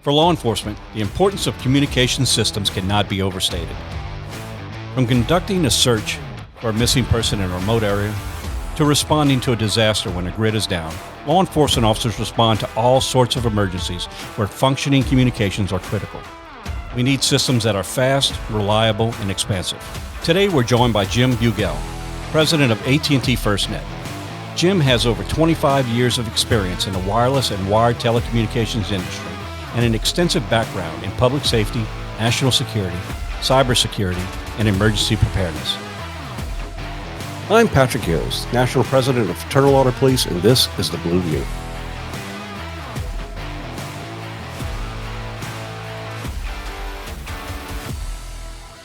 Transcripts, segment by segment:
For law enforcement, the importance of communication systems cannot be overstated. From conducting a search for a missing person in a remote area to responding to a disaster when a grid is down, law enforcement officers respond to all sorts of emergencies where functioning communications are critical. We need systems that are fast, reliable, and expansive. Today, we're joined by Jim Bugel, President of AT&T FirstNet. Jim has over 25 years of experience in the wireless and wired telecommunications industry and an extensive background in public safety, national security, cybersecurity, and emergency preparedness. I'm Patrick Yoes, National President of Fraternal Order Police, and this is the Blue View.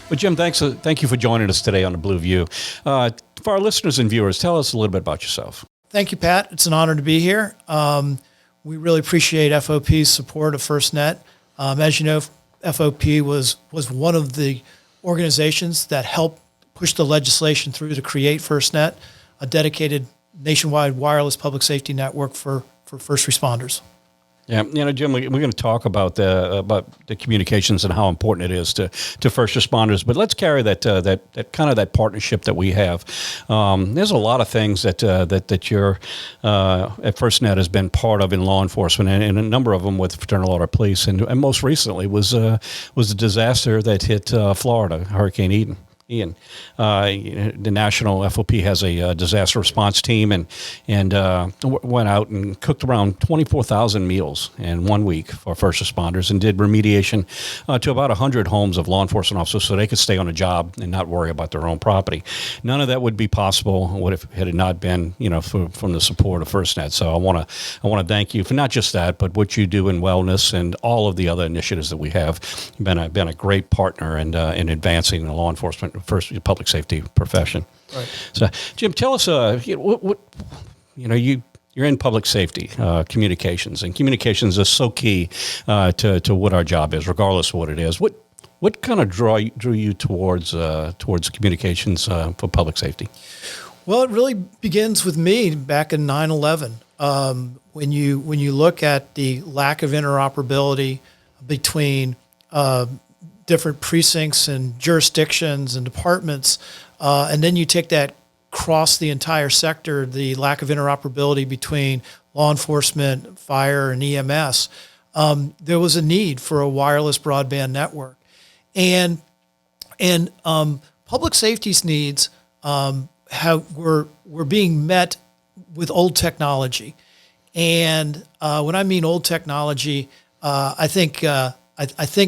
Well, Jim, thank you for joining us today on the Blue View. For our listeners and viewers, tell us a little bit about yourself. Thank you, Pat. It's an honor to be here. We really appreciate FOP's support of FirstNet. As you know, FOP was one of the organizations that helped push the legislation through to create FirstNet, a dedicated nationwide wireless public safety network for first responders. Yeah, Jim, we're going to talk about the communications and how important it is to first responders. But let's carry that kind of that partnership that we have. There's a lot of things that you're at FirstNet has been part of in law enforcement, and a number of them with Fraternal Order Police, and most recently was the disaster that hit Florida, Hurricane Ian. The national FOP has a disaster response team and went out and cooked around 24,000 meals in 1 week for first responders and did remediation to about 100 homes of law enforcement officers so they could stay on a job and not worry about their own property. None of that would be possible had it not been, from the support of FirstNet. So I want to thank you for not just that, but what you do in wellness and all of the other initiatives that we have. You've been a great partner in advancing the law enforcement first public safety profession. Right. So, Jim, tell us, you're in public safety, communications, and communications is so key to what our job is, regardless of what it is. What kind of drew you towards communications for public safety? Well, it really begins with me back in 9/11. When you look at the lack of interoperability between different precincts and jurisdictions and departments, and then you take that across the entire sector, the lack of interoperability between law enforcement, fire, and EMS, there was a need for a wireless broadband network. And public safety's needs were being met with old technology. And when I mean old technology, I think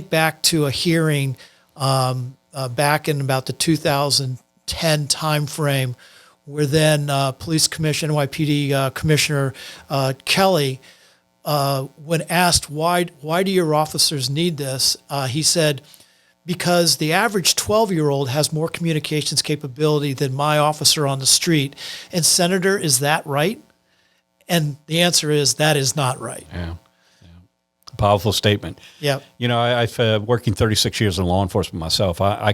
back to a hearing back in about the 2010 timeframe, where then Police Commissioner, NYPD Commissioner Kelly, when asked why do your officers need this, he said, because the average 12-year-old has more communications capability than my officer on the street. And Senator, is that right? And the answer is that is not right. Yeah. Powerful statement. Yeah. I've working 36 years in law enforcement myself. I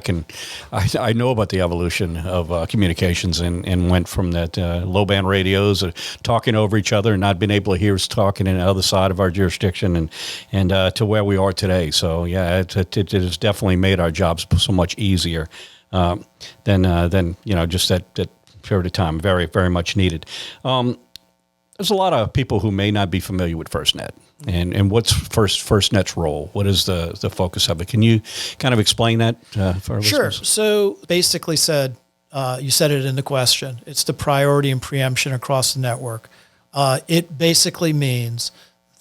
know about the evolution of communications and went from that low band radios talking over each other and not being able to hear us talking in the other side of our jurisdiction and to where we are today. So yeah, it has definitely made our jobs so much easier than just that period of time. Very, very much needed. There's a lot of people who may not be familiar with FirstNet. And what's FirstNet's role? What is the focus of it? Can you kind of explain that for our listeners? Sure. So basically you said it in the question, it's the priority and preemption across the network. It basically means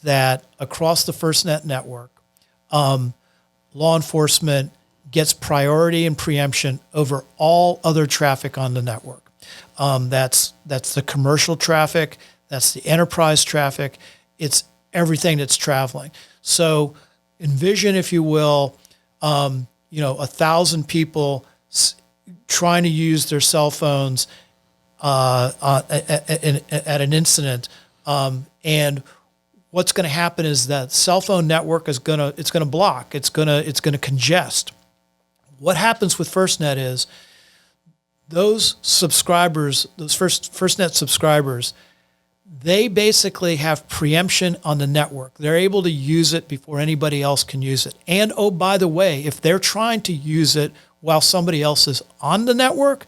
that across the FirstNet network, law enforcement gets priority and preemption over all other traffic on the network. That's the commercial traffic, that's the enterprise traffic, it's everything that's traveling. So envision, if you will, 1,000 people trying to use their cell phones at an incident, and what's going to happen is that cell phone network is going to block. It's going to congest. What happens with FirstNet is those subscribers, those FirstNet subscribers, they basically have preemption on the network. They're able to use it before anybody else can use it. And oh, by the way, if they're trying to use it while somebody else is on the network,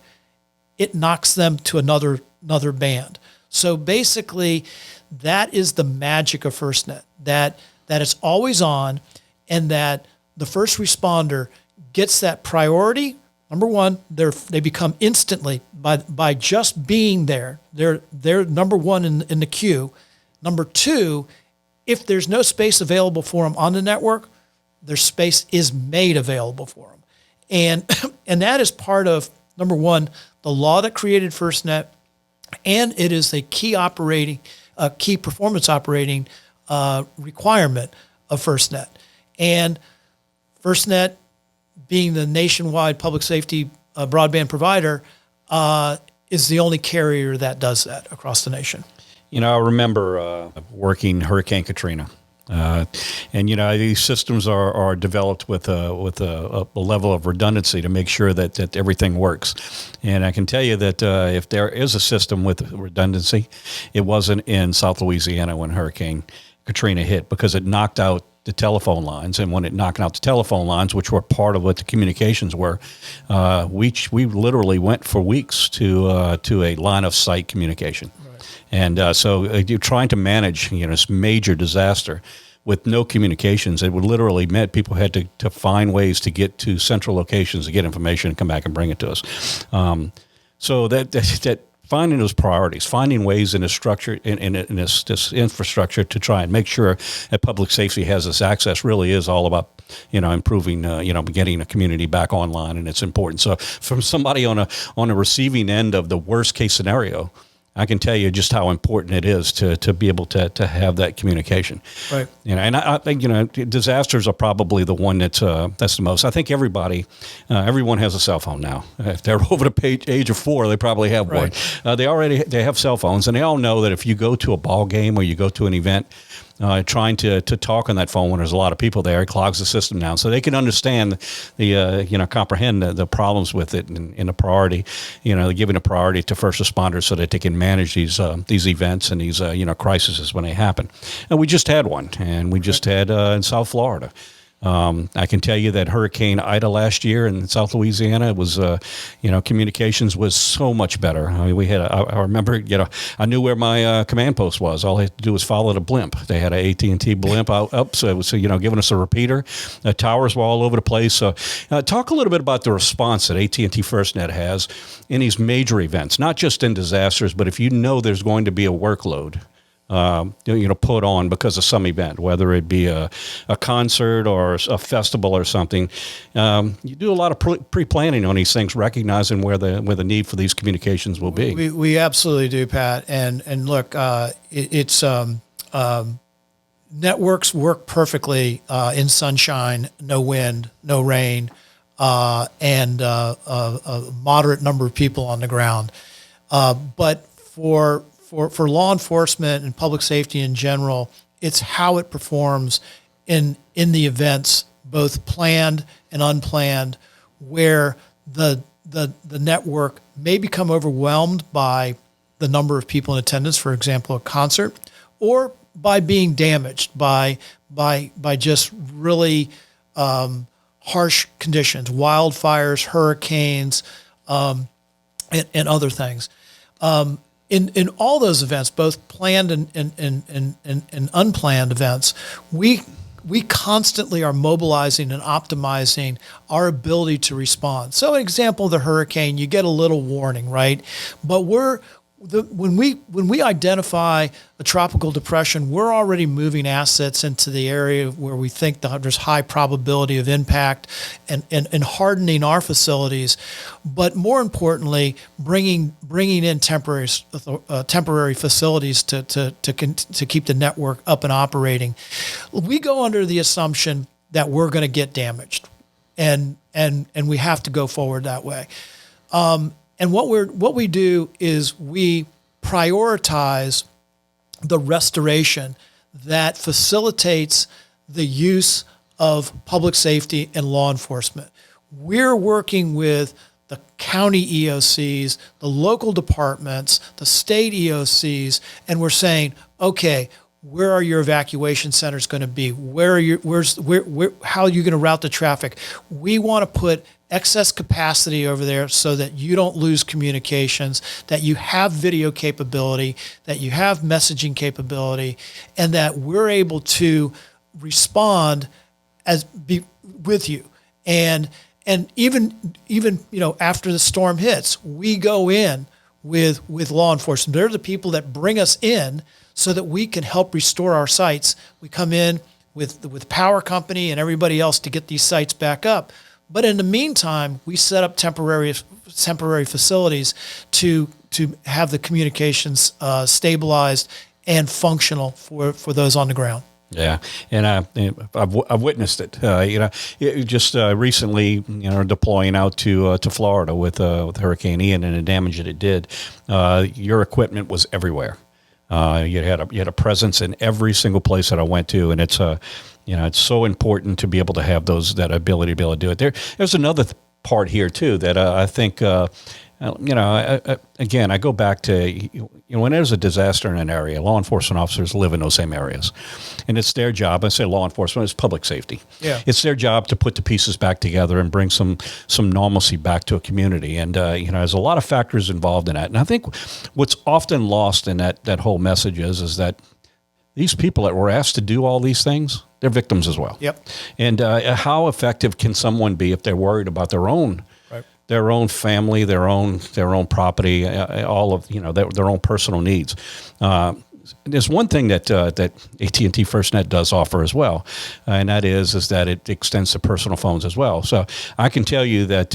it knocks them to another band. So basically, that is the magic of FirstNet, that it's always on, and that the first responder gets that priority. Number one, they become instantly, by just being there, they're number one in the queue. Number two, if there's no space available for them on the network, their space is made available for them. And that is part of, number one, the law that created FirstNet, and it is a key performance operating requirement of FirstNet. And FirstNet, being the nationwide public safety broadband provider, is the only carrier that does that across the nation. I remember working Hurricane Katrina. And these systems are developed with a level of redundancy to make sure that everything works. And I can tell you that if there is a system with redundancy, it wasn't in South Louisiana when Hurricane Katrina hit, because it knocked out the telephone lines. And when it knocked out the telephone lines, which were part of what the communications were, we literally went for weeks to a line of sight communication. And so you're trying to manage this major disaster with no communications. It would literally meant people had to find ways to get to central locations to get information and come back and bring it to us. So that finding those priorities, finding ways in this structure, in this infrastructure to try and make sure that public safety has this access really is all about improving getting a community back online, and it's important. So from somebody on a receiving end of the worst case scenario, I can tell you just how important it is to be able to have that communication. Right. And I think disasters are probably the one that's the most. I think everyone has a cell phone now. If they're over the age of 4, they probably have one. They have cell phones, and they all know that if you go to a ball game or you go to an event, trying to talk on that phone when there's a lot of people there, it clogs the system down. So they can understand comprehend the problems with it, and the priority, giving a priority to first responders so that they can manage these events and these crises when they happen. And we just had one, and we just had in South Florida. I can tell you that Hurricane Ida last year in South Louisiana was, communications was so much better. I mean, I remember, I knew where my command post was. All I had to do was follow the blimp. They had an AT&T blimp up, so it was, giving us a repeater. Towers were all over the place. So talk a little bit about the response that AT&T FirstNet has in these major events, not just in disasters, but if there's going to be a workload put on because of some event, whether it be a concert or a festival or something. You do a lot of pre-planning on these things, recognizing where the need for these communications will be. We absolutely do, Pat. And look, networks work perfectly in sunshine, no wind, no rain, and a moderate number of people on the ground. But for law enforcement and public safety in general, it's how it performs in the events, both planned and unplanned, where the network may become overwhelmed by the number of people in attendance, for example, a concert, or by being damaged by just really harsh conditions, wildfires, hurricanes, and other things. In all those events, both planned and unplanned events, we constantly are mobilizing and optimizing our ability to respond. So, an example of the hurricane, you get a little warning, right? But when we identify a tropical depression, we're already moving assets into the area where we think there's high probability of impact, and hardening our facilities. But more importantly, bringing in temporary facilities to keep the network up and operating. We go under the assumption that we're going to get damaged, and we have to go forward that way. And what we do is we prioritize the restoration that facilitates the use of public safety and law enforcement. We're working with the county EOCs, the local departments, the state EOCs, and we're saying, okay, where are your evacuation centers going to be? Where how are you going to route the traffic? We want to put excess capacity over there so that you don't lose communications, that you have video capability, that you have messaging capability, and that we're able to respond with you. And even after the storm hits, we go in with law enforcement. They're the people that bring us in so that we can help restore our sites. We come in with the power company and everybody else to get these sites back up. But in the meantime, we set up temporary facilities to have the communications stabilized and functional for those on the ground. Yeah, and I've witnessed it. Just recently, deploying out to Florida with Hurricane Ian and the damage that it did. Your equipment was everywhere. You had a presence in every single place that I went to, and it's it's so important to be able to have that ability to be able to do it. There's another part here too that I think. Again, I go back to when there's a disaster in an area, law enforcement officers live in those same areas, and it's their job. I say law enforcement, it's public safety. Yeah, it's their job to put the pieces back together and bring some normalcy back to a community. And there's a lot of factors involved in that. And I think what's often lost in that whole message is that these people that were asked to do all these things, they're victims as well. Yep. And how effective can someone be if they're worried about their own family, their own property, all of their own personal needs. There's one thing that AT&T FirstNet does offer as well, and that is that it extends to personal phones as well. So I can tell you that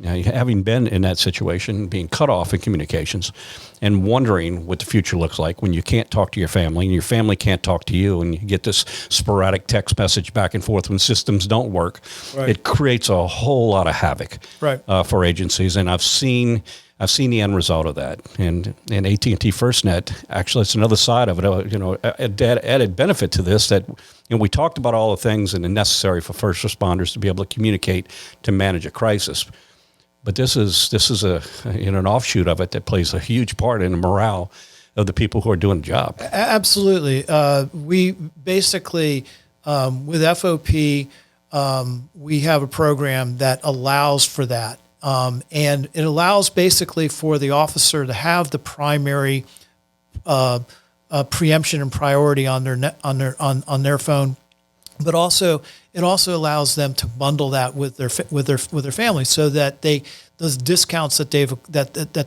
having been in that situation, being cut off in communications, and wondering what the future looks like when you can't talk to your family and your family can't talk to you, and you get this sporadic text message back and forth when systems don't work, right. It creates a whole lot of havoc for agencies, and I've seen the end result of that. And AT&T FirstNet, actually, it's another side of it. Added benefit to this that we talked about all the things and the necessary for first responders to be able to communicate to manage a crisis. But this is an offshoot of it that plays a huge part in the morale of the people who are doing the job. Absolutely. We basically, with FOP, we have a program that allows for that. And it allows basically for the officer to have the primary preemption and priority on their phone, but also it also allows them to bundle that with their family so that those discounts that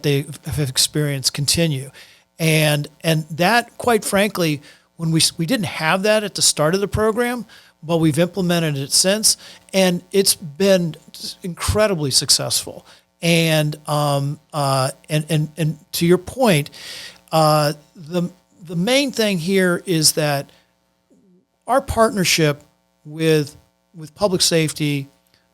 they have experienced continue, and that, quite frankly, when we didn't have that at the start of the program, but we've implemented it since, and it's been incredibly successful. And to your point, the main thing here is that our partnership with public safety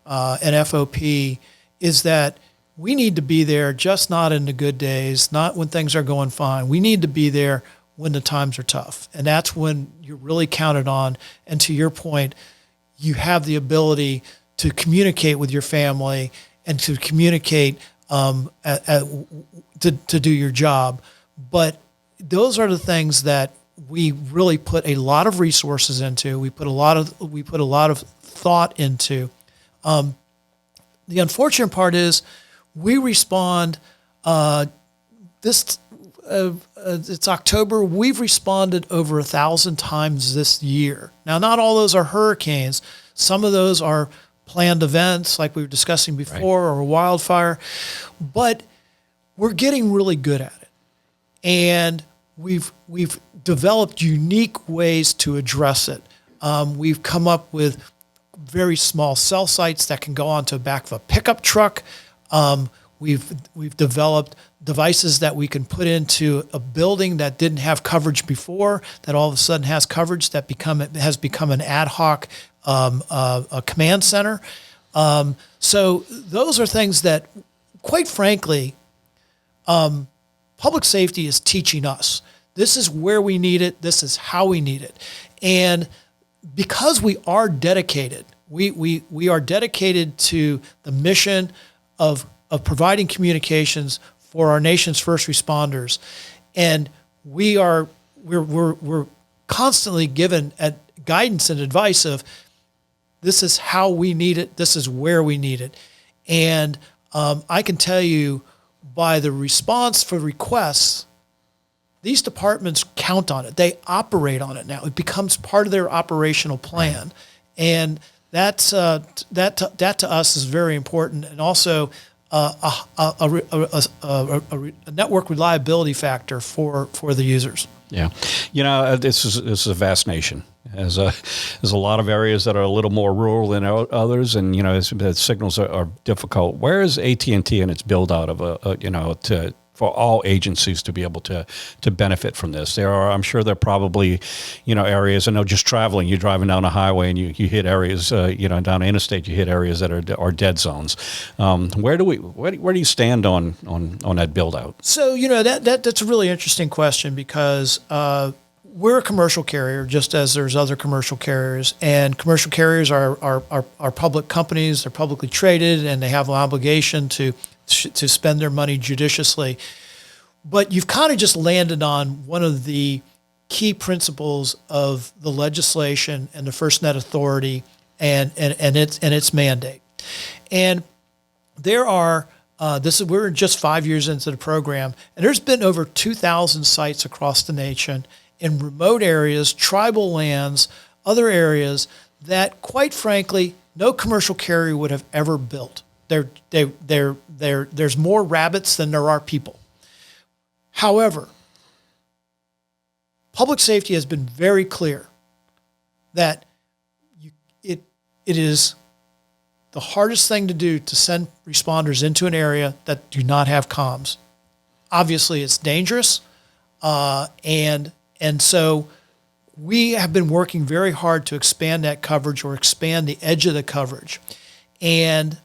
and FOP is that we need to be there, just not in the good days, not when things are going fine. We need to be there when the times are tough. And that's when you're really counted on. And to your point, you have the ability to communicate with your family and to communicate to do your job. But those are the things that we really put a lot of resources into. We put a lot of thought into. The unfortunate part is we respond it's October. We've responded over 1,000 times this year. Now, not all those are hurricanes. Some of those are planned events like we were discussing before, or a wildfire, but we're getting really good at it. And we've developed unique ways to address it. We've come up with very small cell sites that can go onto the back of a pickup truck. We've developed devices that we can put into a building that didn't have coverage before, that all of a sudden has coverage, that has become an ad hoc a command center. So those are things that, quite frankly, public safety is teaching us. This is where we need it. This is how we need it. And because we are dedicated, we are dedicated to the mission of providing communications for our nation's first responders, and we're constantly given guidance and advice of this is how we need it, this is where we need it, and I can tell you by the response for requests, these departments count on it. They operate on it now. It becomes part of their operational plan, and that to us is very important, and also a network reliability factor for the users. Yeah, this is a vast nation. There's a lot of areas that are a little more rural than others, and the signals are difficult. Where is AT&T and its build out of for all agencies to be able to benefit from this? I'm sure there are probably areas. I know just traveling, you're driving down a highway and you hit areas, down an interstate, you hit areas that are dead zones. Where do you stand on that build out? So that's a really interesting question because we're a commercial carrier, just as there's other commercial carriers, and commercial carriers are public companies. They're publicly traded, and they have an obligation to spend their money judiciously. But you've kind of just landed on one of the key principles of the legislation and the FirstNet Authority and its mandate. And there are we're just 5 years into the program, and there's been over 2,000 sites across the nation in remote areas, tribal lands, other areas that, quite frankly, no commercial carrier would have ever built. There's more rabbits than there are people. However, public safety has been very clear that it is the hardest thing to do to send responders into an area that do not have comms. Obviously, it's dangerous, and so we have been working very hard to expand that coverage or expand the edge of the coverage. And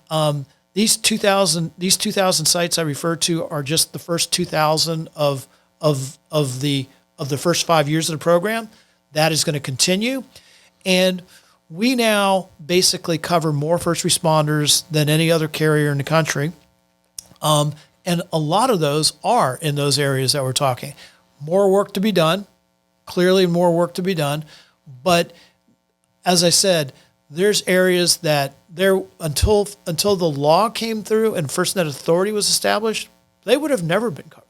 these 2,000 sites I refer to are just the first 2,000 of the first 5 years of the program. That is going to continue, and we now basically cover more first responders than any other carrier in the country, and a lot of those are in those areas that we're talking. More work to be done, clearly more work to be done, but as I said, there's areas that until the law came through and FirstNet Authority was established, they would have never been covered.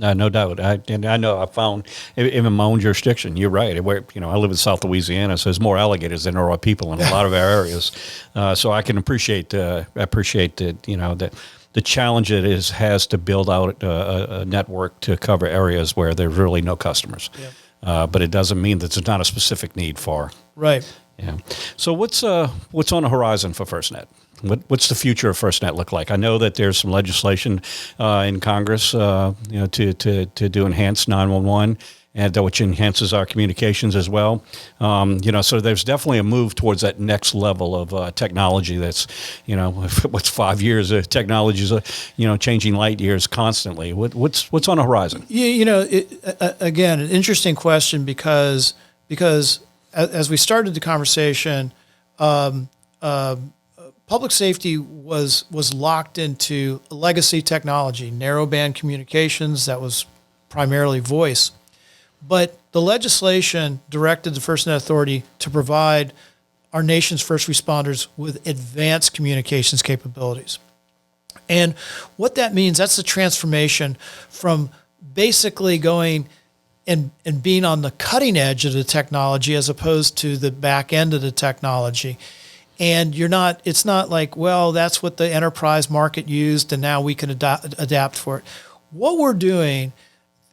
Yeah, no doubt. I know I found even in my own jurisdiction. You're right. Where I live in South Louisiana, so there's more alligators than there are people in a lot of our areas. So I can appreciate that. The challenge it has to build out a network to cover areas where there's really no customers. Yeah. But it doesn't mean that there's not a specific need for. Right. Yeah. So what's on the horizon for FirstNet? What's the future of FirstNet look like? I know that there's some legislation in Congress, to do enhanced 911, and which enhances our communications as well. So there's definitely a move towards that next level of technology. That's, what's 5 years of technologies, changing light years constantly. What's on the horizon? Again, an interesting question because as we started the conversation, public safety was locked into legacy technology, narrowband communications that was primarily voice. But the legislation directed the FirstNet Authority to provide our nation's first responders with advanced communications capabilities. And what that means, that's the transformation from basically going and being on the cutting edge of the technology as opposed to the back end of the technology. And it's not like, well, that's what the enterprise market used and now we can adapt for it. What we're doing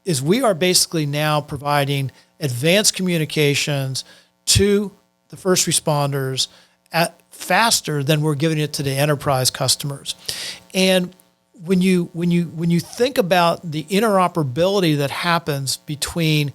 is we are basically now providing advanced communications to the first responders faster than we're giving it to the enterprise customers. And when you think about the interoperability that happens between,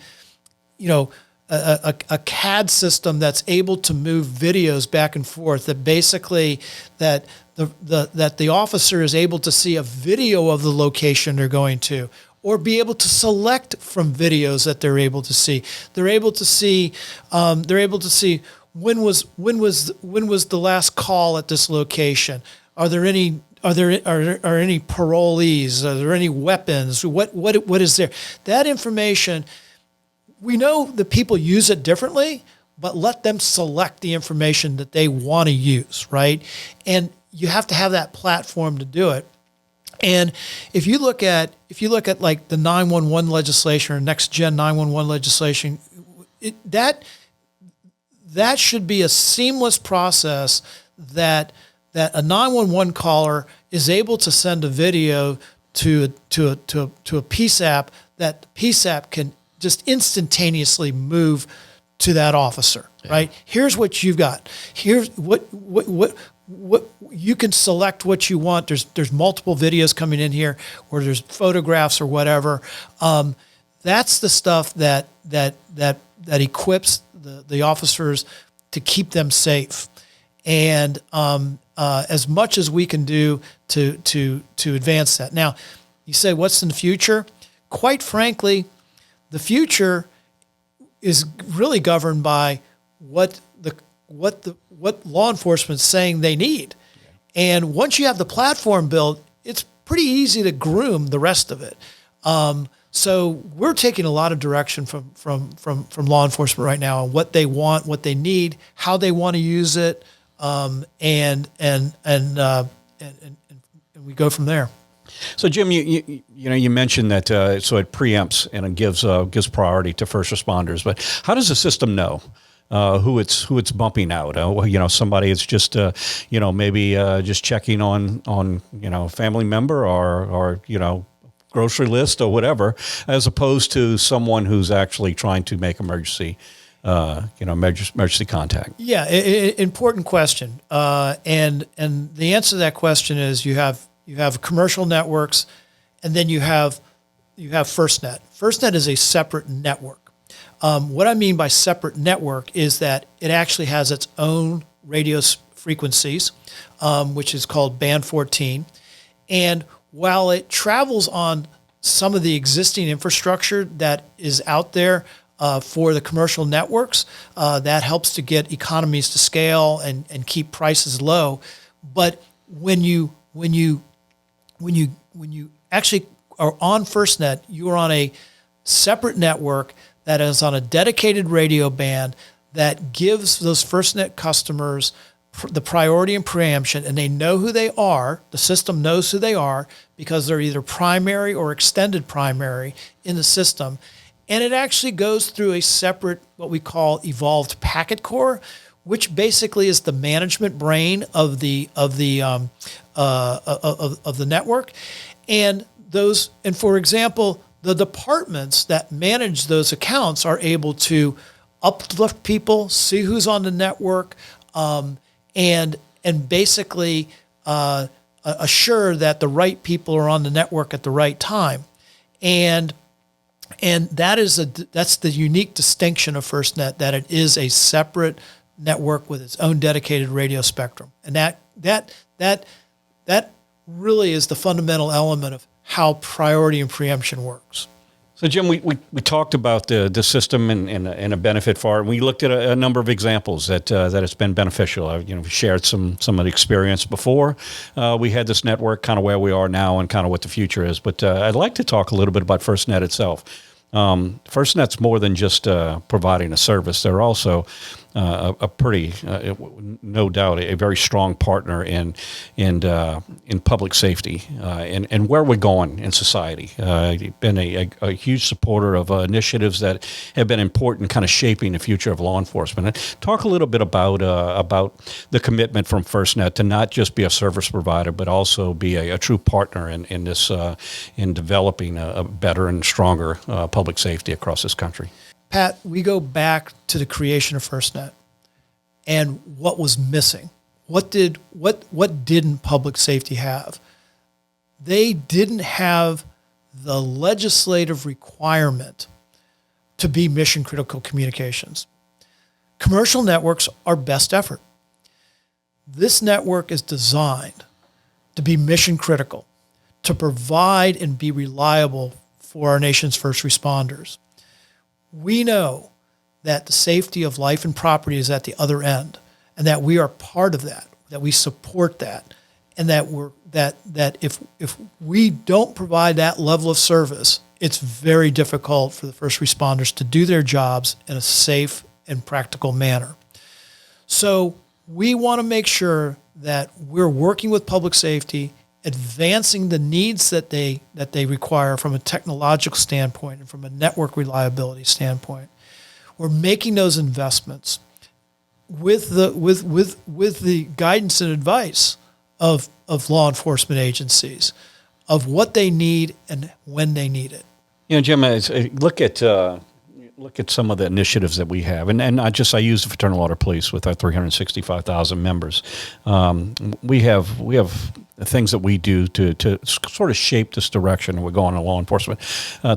a CAD system that's able to move videos back and forth, that basically that the officer is able to see a video of the location they're going to, or be able to select from videos that they're able to see. They're able to see when was the last call at this location? Are there any are there any parolees? Are there any weapons? What is there? That information, we know that people use it differently, but let them select the information that they want to use, right? And you have to have that platform to do it. And if you look at like the 911 legislation or next gen 911 legislation, that should be a seamless process that a 911 caller is able to send a video to a PSAP, that PSAP can just instantaneously move to that officer, right? Here's what you've got. Here's what you can select what you want. There's multiple videos coming in here, or there's photographs or whatever. That's the stuff that equips the officers to keep them safe. And as much as we can do to advance that. Now, you say, what's in the future? Quite frankly, the future is really governed by what law enforcement is saying they need. And once you have the platform built, it's pretty easy to groom the rest of it. So we're taking a lot of direction from law enforcement right now on what they want, what they need, how they want to use it, and we go from there. So, Jim, you mentioned that so it preempts and it gives priority to first responders. But how does the system know who it's bumping out? Somebody is just maybe just checking on a family member or grocery list or whatever, as opposed to someone who's actually trying to make emergency contact. Yeah, important question. And the answer to that question is you have commercial networks, and then you have FirstNet. FirstNet is a separate network. What I mean by separate network is that it actually has its own radio frequencies, which is called Band 14. And while it travels on some of the existing infrastructure that is out there for the commercial networks, that helps to get economies to scale and keep prices low. But when you actually are on FirstNet, you are on a separate network that is on a dedicated radio band that gives those FirstNet customers the priority and preemption, and they know who they are. The system knows who they are because they're either primary or extended primary in the system. And it actually goes through a separate, what we call evolved packet core, which basically is the management brain of the network. And for example, the departments that manage those accounts are able to uplift people, see who's on the network, and basically assure that the right people are on the network at the right time. And that's the unique distinction of FirstNet, that it is a separate network with its own dedicated radio spectrum. And that really is the fundamental element of how priority and preemption works. So, Jim, we talked about the system and a benefit for it. We looked at a number of examples that it's been beneficial. We shared some of the experience before. We had this network, kind of where we are now and kind of what the future is. But I'd like to talk a little bit about FirstNet itself. FirstNet's more than just providing a service. They're also a pretty, no doubt, a very strong partner in public safety and where we're going in society. Been a huge supporter of initiatives that have been important, kind of shaping the future of law enforcement. And talk a little bit about the commitment from FirstNet to not just be a service provider, but also be a true partner in this in developing a better and stronger public safety across this country. Pat, we go back to the creation of FirstNet and what was missing. What didn't public safety have? They didn't have the legislative requirement to be mission critical communications. Commercial networks are best effort. This network is designed to be mission critical, to provide and be reliable for our nation's first responders. We know that the safety of life and property is at the other end, and that we are part of that, that we support that. and that if we don't provide that level of service, it's very difficult for the first responders to do their jobs in a safe and practical manner. So we want to make sure that we're working with public safety, advancing the needs that they require from a technological standpoint and from a network reliability standpoint. We're making those investments with the guidance and advice of law enforcement agencies of what they need and when they need it. Jim, look at some of the initiatives that we have, and I use the Fraternal Order Police with our 365,000 members. We have things that we do to sort of shape this direction we're going in law enforcement,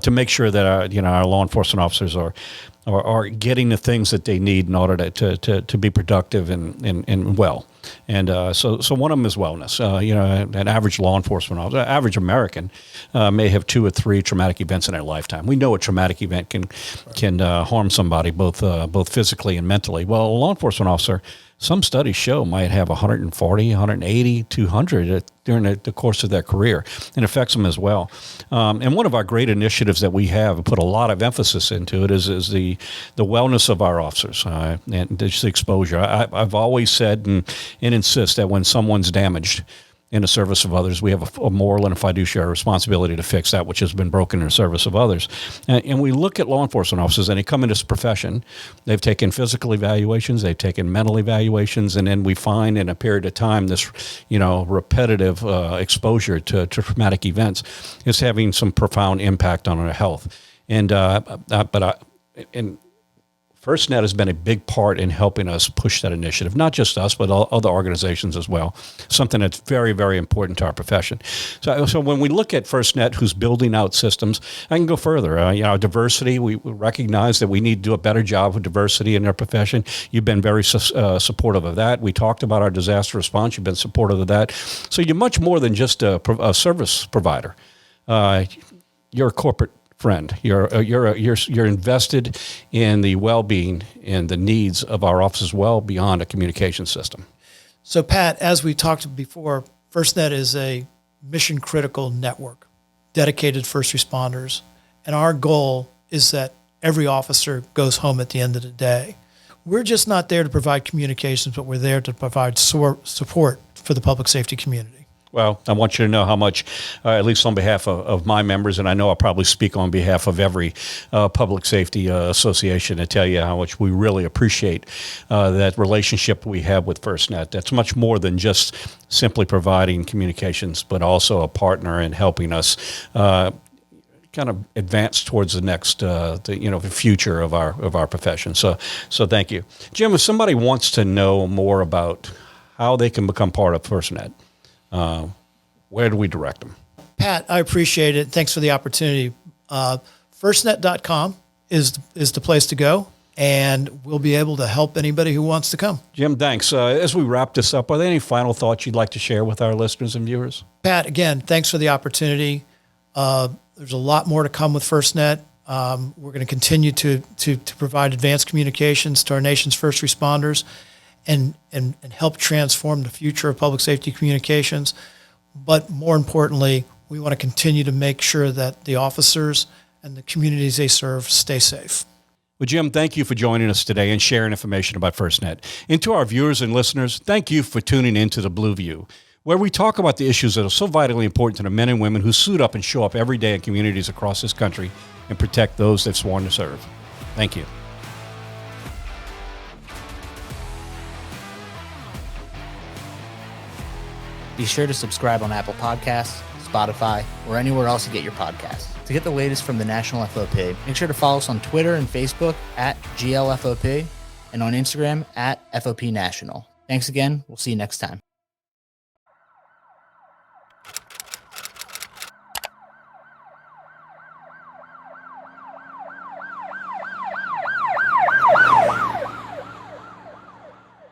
to make sure that our law enforcement officers are getting the things that they need in order to be productive and well. And so one of them is wellness. An average law enforcement officer, average American, may have 2 or 3 traumatic events in their lifetime. We know a traumatic event can harm somebody both physically and mentally. Well, a law enforcement officer, some studies show, might have 140, 180, 200 during the course of their career, and affects them as well. And one of our great initiatives that we have put a lot of emphasis into it is the wellness of our officers and just the exposure. I've always said and insist that when someone's damaged in the service of others, we have a moral and a fiduciary responsibility to fix that which has been broken in the service of others. And we look at law enforcement officers, and they come into this profession. They've taken physical evaluations, they've taken mental evaluations, and then we find in a period of time this, repetitive exposure to traumatic events is having some profound impact on our health. And FirstNet has been a big part in helping us push that initiative, not just us, but other organizations as well, something that's very, very important to our profession. So when we look at FirstNet, who's building out systems, I can go further. Diversity, we recognize that we need to do a better job with diversity in our profession. You've been very supportive of that. We talked about our disaster response. You've been supportive of that. So you're much more than just a service provider. You're a corporate friend. You're invested in the well-being and the needs of our officers well beyond a communication system. So, Pat, as we talked before, FirstNet is a mission-critical network, dedicated first responders, and our goal is that every officer goes home at the end of the day. We're just not there to provide communications, but we're there to provide support for the public safety community. Well, I want you to know how much, at least on behalf of my members, and I know I'll probably speak on behalf of every public safety association, to tell you how much we really appreciate that relationship we have with FirstNet. That's much more than just simply providing communications, but also a partner in helping us kind of advance towards the next, the future of our profession. So thank you, Jim. If somebody wants to know more about how they can become part of FirstNet, where do we direct them? Pat, I appreciate it. Thanks for the opportunity. FirstNet.com is the place to go, and we'll be able to help anybody who wants to come. Jim, thanks. As we wrap this up, are there any final thoughts you'd like to share with our listeners and viewers? Pat, again, thanks for the opportunity. There's a lot more to come with FirstNet. We're going to continue to provide advanced communications to our nation's first responders and help transform the future of public safety communications. But more importantly, we want to continue to make sure that the officers and the communities they serve stay safe. Well, Jim, thank you for joining us today and sharing information about FirstNet. And to our viewers and listeners, thank you for tuning in to The Blue View, where we talk about the issues that are so vitally important to the men and women who suit up and show up every day in communities across this country and protect those they've sworn to serve. Thank you. Be sure to subscribe on Apple Podcasts, Spotify, or anywhere else you get your podcasts. To get the latest from the National FOP, make sure to follow us on Twitter and Facebook at GLFOP and on Instagram at FOP National. Thanks again. We'll see you next time.